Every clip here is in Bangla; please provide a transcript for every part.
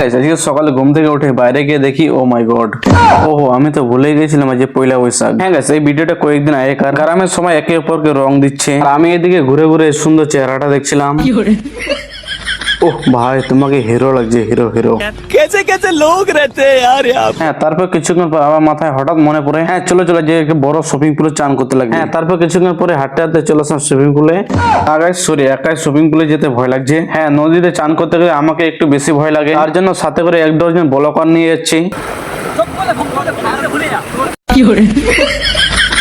গাইস আজকে সকালে ঘুম থেকে উঠে বাইরে গিয়ে দেখি ও মাই গড, ওহো আমি তো ভুলে গেছিলাম আজ পয়লা বৈশাখ। হ্যাঁ গাইস এই ভিডিওটা কয়েকদিন আগে গ্রামের সময় একে অপরকে রং দিচ্ছে আর আমি এদিকে ঘুরে ঘুরে সুন্দর চেহারাটা দেখছিলাম। ওহ ভাই তোমাকে হিরো লাগছে, হিরো হিরো। कैसे कैसे लोग रहते हैं यार यहाँ पे। হ্যাঁ তারপর কিছুক্ষণ পর আমার মাথায় হঠাৎ মনে পড়ে হ্যাঁ চলো চলো যে একটা বড় শপিং পুলে চান করতে লাগে। হ্যাঁ তারপর কিছুক্ষণ পরে হাঁটতে হাঁটতে চলে আসলাম শপিং পুলে। একাই শপিং পুলে যেতে ভয় লাগছে। হ্যাঁ নদীতে চান করতে গেলে আমাকে একটু বেশি ভয় লাগে, তার জন্য সাথে করে 1 ডজন ব্লকার নিয়ে যাচ্ছি।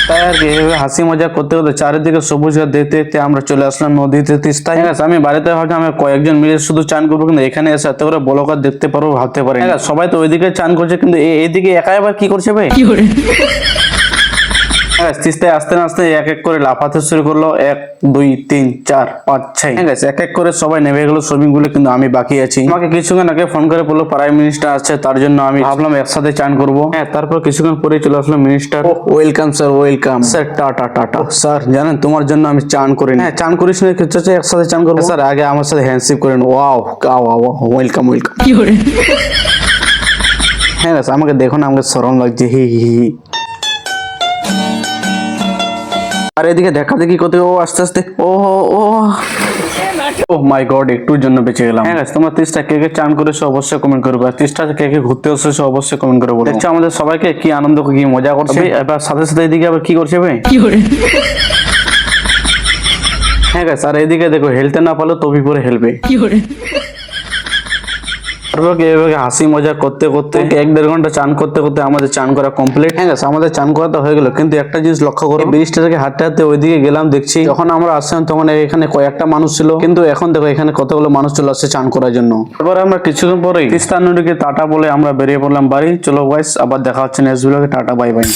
তাই আর কি এভাবে হাসি মজা করতে করতে চারিদিকে সবুজ গাছ দেখতে দেখতে আমরা চলে আসলাম নদীতে তিস্তায়। ঠিক আছে আমি বাড়িতে ভাবছি আমি কয়েকজন মিলে শুধু চান করবো, কিন্তু এখানে এসে এত করে ব্লকার দেখতে পারবো ভাবতে পারি। ঠিক আছে সবাই তো ওইদিকে চান করছে, কিন্তু এইদিকে একা আবার কি করছে ভাই? তিস্তায় আস্তে আস্তে এক এক করে লাফাতে শুরু করলো। 1 2 3 4 5 6 ঠিক আছে এক এক করে সবাই নেমে গেল সুইমিং পুলে, কিন্তু আমি বাকি আছি। আমাকে কিছুক্ষণ আগে ফোন করে বললো প্রাইম মিনিস্টার আছে, তার জন্য আমি ভাবলাম একসাথে চান করবো। হ্যাঁ তারপর কিছুক্ষণ পরে চলে আসলো minister. Welcome sir, welcome sir, tata tata. Sir জানেন তোমার জন্য আমি চান করি। হ্যাঁ চান করিস না, কিছু একসাথে চান করবো। স্যার আগে আমার সাথে হ্যান্ডশেক করেন। Wow welcome welcome. হ্যাঁ আমাকে দেখো না, আমাকে শরম লাগছে। হি হি হি। আর এদিকে দেখা দেখি কোথায় ও আস্তে আস্তে ও মাই গড একটুর জন্য বেঁচে গেলাম। হ্যাঁ তোমরা 30টা কে কে চান করেছো অবশ্যই কমেন্ট করবে, আর 30টা কে কে ঘুরতে এসেছো অবশ্যই কমেন্ট করে বলো। দেখছো আমাদের সবাইকে কি আনন্দ কি মজা করছে। এবার সাথে সাথে এদিকে আবার কি করছে ভাই? হ্যাঁ গাইস আর এদিকে দেখো হেলতে না পারলে টপি পরে হেলবে। এভাবে হাসি মজা করতে করতে 1-1.5 ঘন্টা চান করতে করতে আমাদের চান করা কমপ্লিট। হ্যাঁ আমাদের চান করা তো হয়ে গেল, কিন্তু একটা জিনিস লক্ষ্য করো, ব্রিজটা থেকে হাঁটতে হাঁটতে ওইদিকে গেলাম, দেখছি যখন আমরা আসছিলাম তখন এখানে কয়েকটা মানুষ ছিল, কিন্তু এখন দেখো এখানে কতগুলো মানুষ চলে আসছে চান করার জন্য। এবার আমরা কিছুক্ষণ পরে তিস্তা নদীকে টাটা বলে আমরা বেরিয়ে পড়লাম বাড়ি। চলো গাইস আবার দেখা হচ্ছে নেক্সট ভিডিওতে। Tata bye bye.